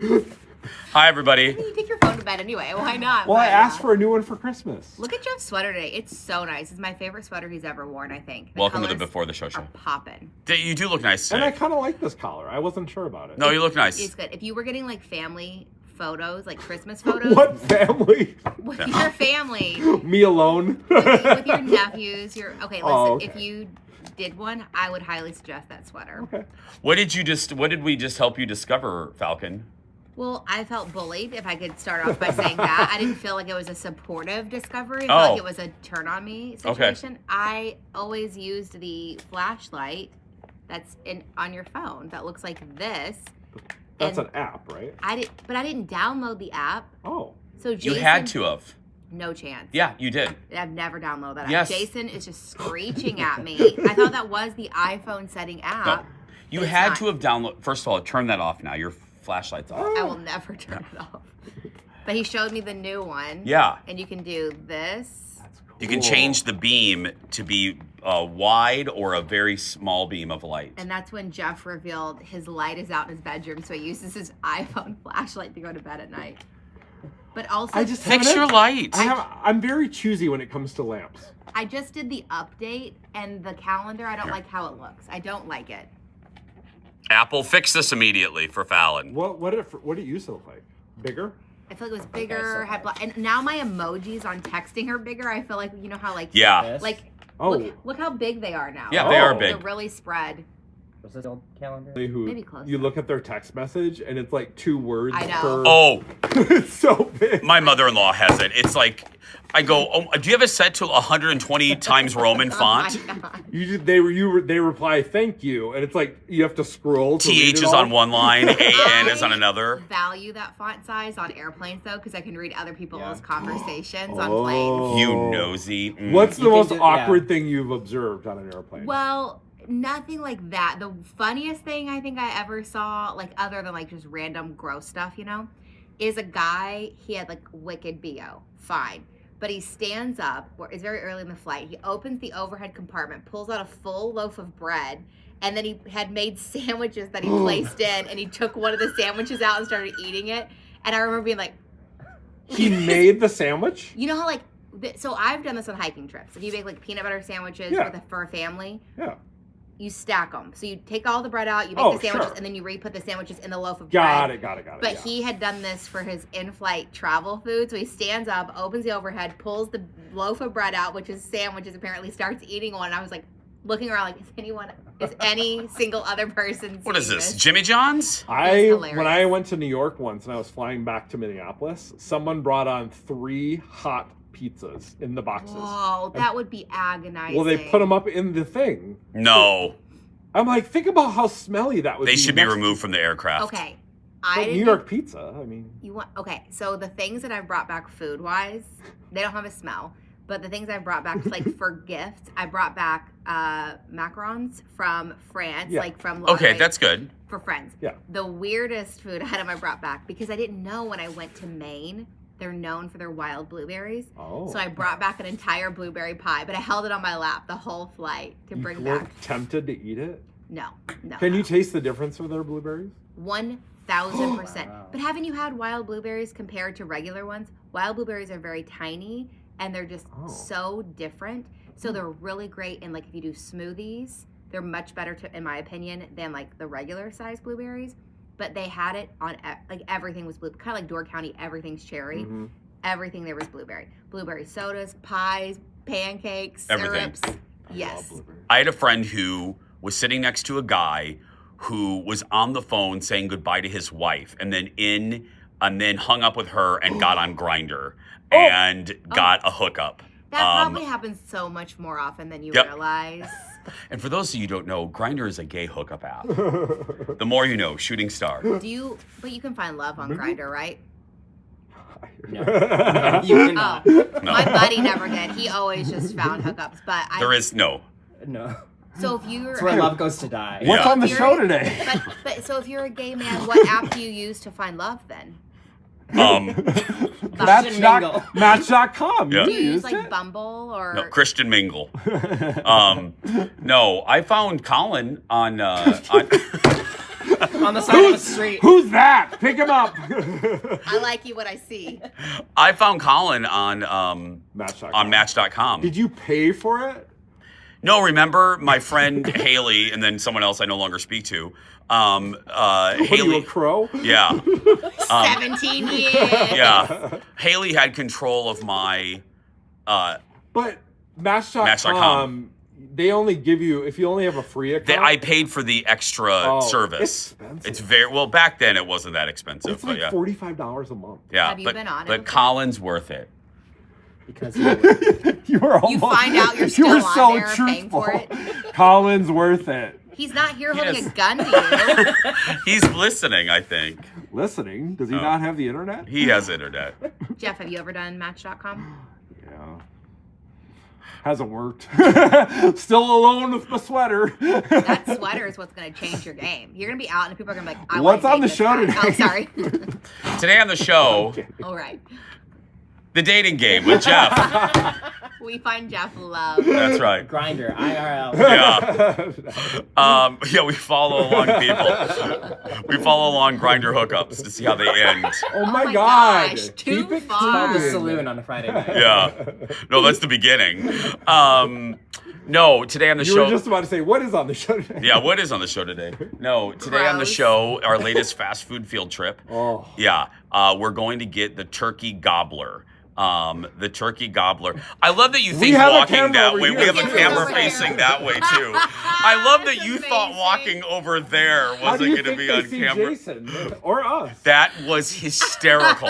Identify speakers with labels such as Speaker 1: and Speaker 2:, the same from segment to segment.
Speaker 1: Hi, everybody.
Speaker 2: You take your phone to bed anyway. Why not?
Speaker 3: Well, I asked for a new one for Christmas.
Speaker 2: Look at Jeff's sweater today. It's so nice. It's my favorite sweater he's ever worn, I think.
Speaker 1: Welcome to the Before the Show show.
Speaker 2: Are popping.
Speaker 1: You do look nice
Speaker 3: And I
Speaker 1: today.
Speaker 3: kind of like this collar. I wasn't sure about it.
Speaker 1: No, you look nice.
Speaker 2: It's good. If you were getting like family photos, like Christmas photos.
Speaker 3: What family?
Speaker 2: With your family.
Speaker 3: Me alone?
Speaker 2: with your nephews. Okay, listen.
Speaker 3: Okay.
Speaker 2: If you did one, I would highly suggest that sweater.
Speaker 3: Okay.
Speaker 1: What did we just help you discover, Falcon?
Speaker 2: Well, I felt bullied, if I could start off by saying that. I didn't feel like it was a supportive discovery. I felt like it was a turn on me situation. Okay. I always used the flashlight that's on your phone that looks like this.
Speaker 3: That's an app, right?
Speaker 2: But I didn't download the app.
Speaker 3: Oh.
Speaker 2: So Jason,
Speaker 1: you had to have.
Speaker 2: No chance.
Speaker 1: Yeah, you did.
Speaker 2: I've never downloaded that app.
Speaker 1: Yes.
Speaker 2: Jason is just screeching at me. I thought that was the iPhone setting app.
Speaker 1: No. You had to have downloaded. First of all, turn that off now. Your flashlight's off.
Speaker 2: I will never turn it off. But he showed me the new one.
Speaker 1: Yeah.
Speaker 2: And you can do this.
Speaker 3: That's cool.
Speaker 1: You can change the beam to be wide or a very small beam of light.
Speaker 2: And that's when Jeff revealed his light is out in his bedroom, so he uses his iPhone flashlight to go to bed at night. But also,
Speaker 3: I just
Speaker 1: fix your light.
Speaker 3: I'm very choosy when it comes to lamps.
Speaker 2: I just did the update and the calendar. I don't like how it looks. I don't like it.
Speaker 1: Apple, fix this immediately for Fallon.
Speaker 3: What did it used to look like? Bigger?
Speaker 2: I feel like it was bigger, and now my emojis on texting are bigger. I feel like, you know how
Speaker 1: Yeah.
Speaker 2: like
Speaker 3: Oh.
Speaker 2: look how big they are now.
Speaker 1: Yeah, they are big.
Speaker 2: They're really spread.
Speaker 4: Was this old calendar?
Speaker 2: Maybe close.
Speaker 3: You look at their text message and it's like 2 words
Speaker 2: I know.
Speaker 3: per.
Speaker 1: Oh,
Speaker 3: It's so big.
Speaker 1: my mother-in-law has it. It's like, I go, oh, do you have it set to 120 times Roman font?
Speaker 2: Oh my God.
Speaker 3: They reply thank you, and it's like you have to scroll. To read
Speaker 1: TH
Speaker 3: it
Speaker 1: is
Speaker 3: all.
Speaker 1: on one line, AN is on another.
Speaker 2: Value that font size on airplanes though, because I can read other people's
Speaker 4: Yeah.
Speaker 2: conversations on
Speaker 3: Oh.
Speaker 2: planes.
Speaker 1: You nosy.
Speaker 3: What's the
Speaker 4: You can
Speaker 3: most
Speaker 4: do-
Speaker 3: awkward thing you've observed on an airplane?
Speaker 2: Well, nothing like that. The funniest thing I think I ever saw, like other than like just random gross stuff, you know, is a guy, he had like wicked BO. Fine. But he stands up, it's very early in the flight. He opens the overhead compartment, pulls out a full loaf of bread, and then he had made sandwiches that he placed in, and he took one of the sandwiches out and started eating it. And I remember being like,
Speaker 3: He made the sandwich?
Speaker 2: you know how like, so I've done this on hiking trips. If you make like peanut butter sandwiches
Speaker 3: Yeah.
Speaker 2: for a family,
Speaker 3: Yeah.
Speaker 2: you stack them. So you take all the bread out, you make
Speaker 3: Oh,
Speaker 2: the sandwiches,
Speaker 3: sure.
Speaker 2: and then you re-put the sandwiches in the loaf of
Speaker 3: Got
Speaker 2: bread.
Speaker 3: it.
Speaker 2: But
Speaker 3: Yeah.
Speaker 2: he had done this for his in-flight travel food. So he stands up, opens the overhead, pulls the loaf of bread out, which is sandwiches, apparently starts eating one. And I was like looking around like, is any single other person
Speaker 1: What is
Speaker 2: seeing
Speaker 1: this, Jimmy John's?
Speaker 2: hilarious.
Speaker 3: When I went to New York once and I was flying back to Minneapolis, someone brought on 3 hot pizzas in the boxes.
Speaker 2: Whoa, that would be agonizing.
Speaker 3: Well, they put them up in the thing.
Speaker 1: No.
Speaker 3: I'm like, think about how smelly that would be.
Speaker 1: They should be
Speaker 3: next-
Speaker 1: removed from the aircraft.
Speaker 2: Okay.
Speaker 3: But New York pizza, I mean.
Speaker 2: Okay, so the things that I've brought back food-wise, they don't have a smell. But the things I brought back, like for gifts, I brought back macarons from France,
Speaker 3: Yeah.
Speaker 2: like from
Speaker 1: Okay, that's good.
Speaker 2: for friends.
Speaker 3: Yeah.
Speaker 2: The weirdest food item I brought back, because I didn't know when I went to Maine, they're known for their wild blueberries.
Speaker 3: Oh.
Speaker 2: So I brought back an entire blueberry pie, but I held it on my lap the whole flight to bring
Speaker 3: You
Speaker 2: back.
Speaker 3: weren't tempted to eat it?
Speaker 2: No.
Speaker 3: Can you taste the difference with their blueberries?
Speaker 2: 1,000%.
Speaker 4: Wow.
Speaker 2: But haven't you had wild blueberries compared to regular ones? Wild blueberries are very tiny and they're just so different. So they're really great in like if you do smoothies, they're much better in my opinion than like the regular size blueberries. But they had it on like everything was blue, kind of like Door County, everything's cherry.
Speaker 3: Mhm.
Speaker 2: Everything there was blueberry. Blueberry sodas, pies, pancakes,
Speaker 1: Everything.
Speaker 2: syrups.
Speaker 3: I
Speaker 2: Yes.
Speaker 3: love blueberries.
Speaker 1: I had a friend who was sitting next to a guy who was on the phone saying goodbye to his wife and then hung up with her and got on Grindr and got a hookup.
Speaker 2: That probably happens so much more often than you
Speaker 1: Yep.
Speaker 2: realize.
Speaker 1: And for those of you who don't know, Grindr is a gay hookup app. The more you know, shooting star.
Speaker 2: But you can find love on Grindr, right?
Speaker 4: No. You cannot.
Speaker 2: Oh,
Speaker 1: No.
Speaker 2: my buddy never did. He always just found hookups. But
Speaker 1: There is no.
Speaker 4: No.
Speaker 2: So if you're
Speaker 4: That's where love goes to die.
Speaker 1: Yeah.
Speaker 3: What's on the
Speaker 2: You're-
Speaker 3: show today?
Speaker 2: but so if you're a gay man, what app do you use to find love then?
Speaker 3: Match.com.
Speaker 1: Yeah.
Speaker 2: Do you use
Speaker 3: used
Speaker 2: like
Speaker 3: it?
Speaker 2: Bumble or?
Speaker 1: No, Christian Mingle. No, I found Colin on
Speaker 4: On the side of the street.
Speaker 3: Who's that? Pick him up.
Speaker 2: I like you what I see.
Speaker 1: I found Colin on
Speaker 3: Match.com.
Speaker 1: Match.com.
Speaker 3: Did you pay for it?
Speaker 1: No, remember my friend Haley, and then someone else I no longer speak to.
Speaker 3: What are you, a
Speaker 1: Haley.
Speaker 3: crow?
Speaker 1: Yeah.
Speaker 2: 17 years.
Speaker 1: Yeah. Haley had control of my.
Speaker 3: But Match.com,
Speaker 1: Match.com.
Speaker 3: they only give you, if you only have a free account.
Speaker 1: I paid for the extra service.
Speaker 3: It's expensive.
Speaker 1: It's very well back then. It wasn't that expensive,
Speaker 3: It's
Speaker 1: but
Speaker 3: like
Speaker 1: yeah,
Speaker 3: $45 a month.
Speaker 1: yeah.
Speaker 2: Have you
Speaker 1: but,
Speaker 2: been on it
Speaker 1: But
Speaker 2: before?
Speaker 1: Colin's worth it.
Speaker 4: Because you were.
Speaker 3: You were almost.
Speaker 2: find out you're
Speaker 3: you
Speaker 2: still
Speaker 3: were
Speaker 2: on
Speaker 3: so
Speaker 2: there paying
Speaker 3: truthful.
Speaker 2: for it.
Speaker 3: Colin's worth it.
Speaker 2: He's not here holding
Speaker 1: Yes.
Speaker 2: a gun to you.
Speaker 1: He's listening, I think.
Speaker 3: Listening? Does he
Speaker 1: Oh.
Speaker 3: not have the internet?
Speaker 1: He has internet.
Speaker 2: Jeff, have you ever done Match.com?
Speaker 3: Yeah. Hasn't worked. Still alone with my sweater.
Speaker 2: That sweater is what's going to change your game. You're going to be out and people are going to be like, I
Speaker 3: What's
Speaker 2: wanna
Speaker 3: on the
Speaker 2: date
Speaker 3: show
Speaker 2: this guy.
Speaker 3: today?
Speaker 2: Oh, sorry.
Speaker 1: Today on the show,
Speaker 3: Okay.
Speaker 2: All right.
Speaker 1: the dating game with Jeff.
Speaker 2: We find Jeff love.
Speaker 1: That's right.
Speaker 4: Grinder, IRL.
Speaker 1: Yeah. Yeah, we follow along people. We follow along grinder hookups to see how they end.
Speaker 3: Oh my
Speaker 2: my
Speaker 3: God.
Speaker 2: gosh, too
Speaker 3: Keep it
Speaker 2: far.
Speaker 4: Called the
Speaker 3: clean.
Speaker 4: saloon on a Friday night.
Speaker 1: Yeah. No, that's the beginning. No, today on the
Speaker 3: You
Speaker 1: show.
Speaker 3: were just about to say, what is on the show today?
Speaker 1: Yeah, what is on the show today? No, today on the
Speaker 2: Gross.
Speaker 1: show, our latest fast food field trip.
Speaker 3: Oh.
Speaker 1: Yeah, we're going to get the turkey gobbler. The turkey gobbler. I love that you think
Speaker 3: have a
Speaker 1: walking
Speaker 3: camera
Speaker 1: that
Speaker 3: over
Speaker 1: way.
Speaker 3: here.
Speaker 1: We have a
Speaker 2: Camera's
Speaker 1: camera
Speaker 2: over here.
Speaker 1: facing that way too. I love that you
Speaker 2: That's
Speaker 1: thought
Speaker 2: amazing.
Speaker 1: walking over there
Speaker 3: How do you
Speaker 1: wasn't going to
Speaker 3: think
Speaker 1: be
Speaker 3: they
Speaker 1: on
Speaker 3: see
Speaker 1: camera.
Speaker 3: Jason or us?
Speaker 1: That was hysterical.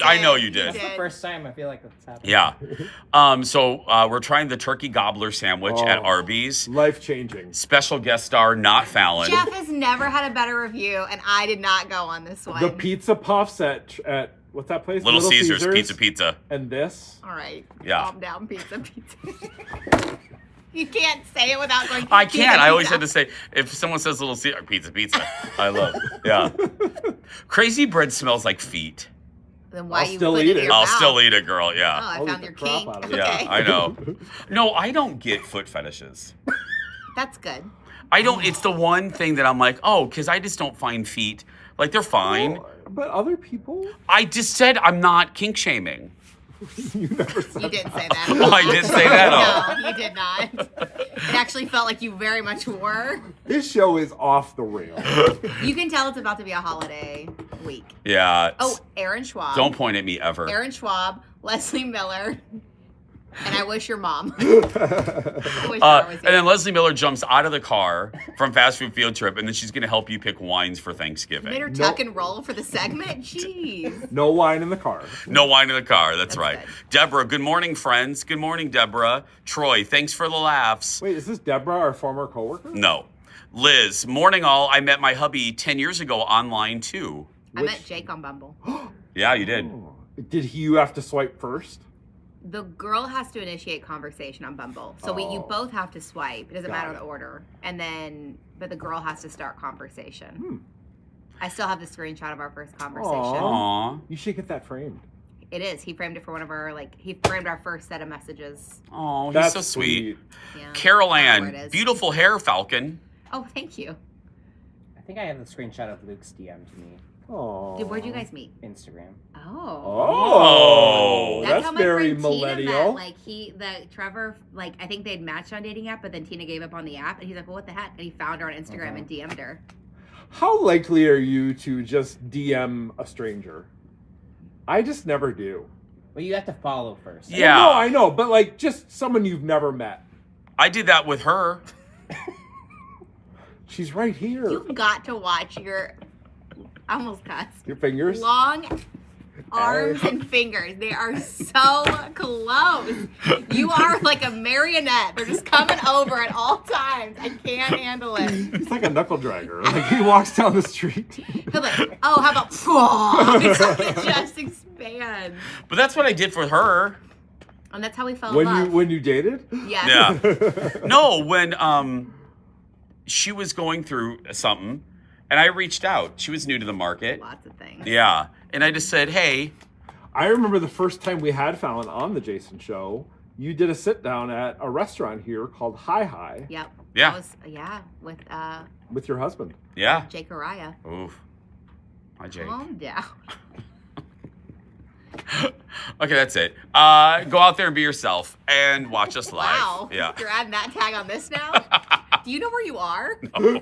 Speaker 1: I know you did.
Speaker 4: That's the first time I feel like that's happened.
Speaker 1: Yeah. So we're trying the turkey gobbler sandwich at
Speaker 3: Oh.
Speaker 1: Arby's.
Speaker 3: Life changing.
Speaker 1: Special guest star, not Fallon.
Speaker 2: Jeff has never had a better review, and I did not go on this one.
Speaker 3: The pizza puffs at what's that place?
Speaker 1: Little Caesars, pizza.
Speaker 3: And this.
Speaker 2: All right.
Speaker 1: Yeah.
Speaker 2: Calm down, pizza. You can't say it without going.
Speaker 1: I
Speaker 2: pizza,
Speaker 1: can't. I always
Speaker 2: pizza.
Speaker 1: had to say, if someone says Little Caesar, pizza. I love it. Yeah. Crazy bread smells like feet.
Speaker 2: Then why
Speaker 3: I'll
Speaker 2: you
Speaker 3: still
Speaker 2: put
Speaker 3: eat
Speaker 2: it? In
Speaker 3: it.
Speaker 2: your
Speaker 1: I'll
Speaker 2: mouth?
Speaker 1: still eat it, girl.
Speaker 2: Oh,
Speaker 1: Yeah.
Speaker 2: I
Speaker 3: I'll
Speaker 2: found
Speaker 3: eat
Speaker 2: your
Speaker 3: the crap
Speaker 2: kink.
Speaker 3: out of it.
Speaker 1: Yeah,
Speaker 2: Okay.
Speaker 1: I know. No, I don't get foot fetishes.
Speaker 2: That's good.
Speaker 1: I don't. It's the one thing that I'm like, oh, because I just don't find feet. Like, they're fine.
Speaker 3: Well, but other people,
Speaker 1: I just said I'm not kink shaming.
Speaker 3: you never said
Speaker 2: You didn't
Speaker 3: that.
Speaker 2: say that.
Speaker 1: Oh, I did say that? Oh.
Speaker 2: No, you did not. It actually felt like you very much were.
Speaker 3: This show is off the rails.
Speaker 2: You can tell it's about to be a holiday week.
Speaker 1: Yeah.
Speaker 2: Oh, Aaron Schwab.
Speaker 1: Don't point at me ever.
Speaker 2: Aaron Schwab, Leslie Miller, and I wish your mom. I wish Laura was
Speaker 1: And
Speaker 2: here.
Speaker 1: then Leslie Miller jumps out of the car from Fast Food Field Trip, and then she's going to help you pick wines for
Speaker 2: Made
Speaker 1: Thanksgiving.
Speaker 2: her tuck and roll for the segment. Jeez.
Speaker 3: No wine in the car.
Speaker 1: No wine in the car. That's right.
Speaker 2: good.
Speaker 1: Deborah, good morning, friends. Good morning, Deborah. Troy, thanks for the laughs.
Speaker 3: Wait, is this Deborah, our former coworker?
Speaker 1: No. Liz, morning all. I met my hubby 10 years ago online too.
Speaker 2: I
Speaker 3: Which-
Speaker 2: met Jake on Bumble.
Speaker 1: Yeah, you did.
Speaker 3: Oh. Did you have to swipe first?
Speaker 2: The girl has to initiate conversation on Bumble. So you
Speaker 3: Oh.
Speaker 2: both have to swipe. It doesn't
Speaker 3: Got
Speaker 2: matter
Speaker 3: it.
Speaker 2: the order. And then, but the girl has to start conversation.
Speaker 3: Hmm.
Speaker 2: I still have the screenshot of our first conversation.
Speaker 3: Aw.
Speaker 1: Aw.
Speaker 3: You should get that framed.
Speaker 2: It is. He framed it for one of our, he framed our first set of messages.
Speaker 1: Oh, he's
Speaker 3: That's
Speaker 1: so sweet.
Speaker 2: Yeah.
Speaker 1: Carol
Speaker 2: I don't know where
Speaker 1: Ann,
Speaker 2: it is.
Speaker 1: beautiful hair, Falcon.
Speaker 2: Oh, thank you.
Speaker 4: I think I have the screenshot of Luke's DM to me.
Speaker 3: Oh.
Speaker 2: Dude, where'd you guys meet?
Speaker 4: Instagram.
Speaker 2: Oh.
Speaker 3: Oh,
Speaker 2: That's,
Speaker 3: that's
Speaker 2: how my
Speaker 3: very
Speaker 2: friend Tina
Speaker 3: millennial.
Speaker 2: met. Trevor, I think they'd matched on dating app, but then Tina gave up on the app, and he's like, "Well, what the heck?" And he found her on Instagram and DM'd her.
Speaker 3: How likely are you to just DM a stranger? I just never do.
Speaker 4: Well, you have to follow first.
Speaker 1: Yeah.
Speaker 3: No, I know, but like just someone you've never met.
Speaker 1: I did that with her.
Speaker 3: She's right here.
Speaker 2: You've got to watch your, I almost cussed,
Speaker 3: Your fingers.
Speaker 2: long arms and fingers. They are so close. You are like a marionette. They're just coming over at all times. I can't handle it.
Speaker 3: He's like a knuckle dragger. Like he walks down the street.
Speaker 2: He'll be like, oh, how about, it just expands.
Speaker 1: But that's what I did for her.
Speaker 2: And that's how we fell in love.
Speaker 3: when you dated?
Speaker 2: Yes.
Speaker 1: Yeah. No, when she was going through something and I reached out. She was new to the market.
Speaker 2: Lots of things.
Speaker 1: Yeah. And I just said, hey,
Speaker 3: I remember the first time we had Fallon on the Jason Show. You did a sit down at a restaurant here called Hi Hi.
Speaker 2: Yep.
Speaker 1: Yeah.
Speaker 2: I was, with
Speaker 3: With your husband.
Speaker 1: Yeah.
Speaker 2: Jake Araya.
Speaker 1: Oof. Hi, Jake.
Speaker 2: Calm down.
Speaker 1: Okay, that's it. Go out there and be yourself and watch us live.
Speaker 2: Wow.
Speaker 1: Yeah.
Speaker 2: You're adding that tag on this now? Do you know where you are?
Speaker 1: No.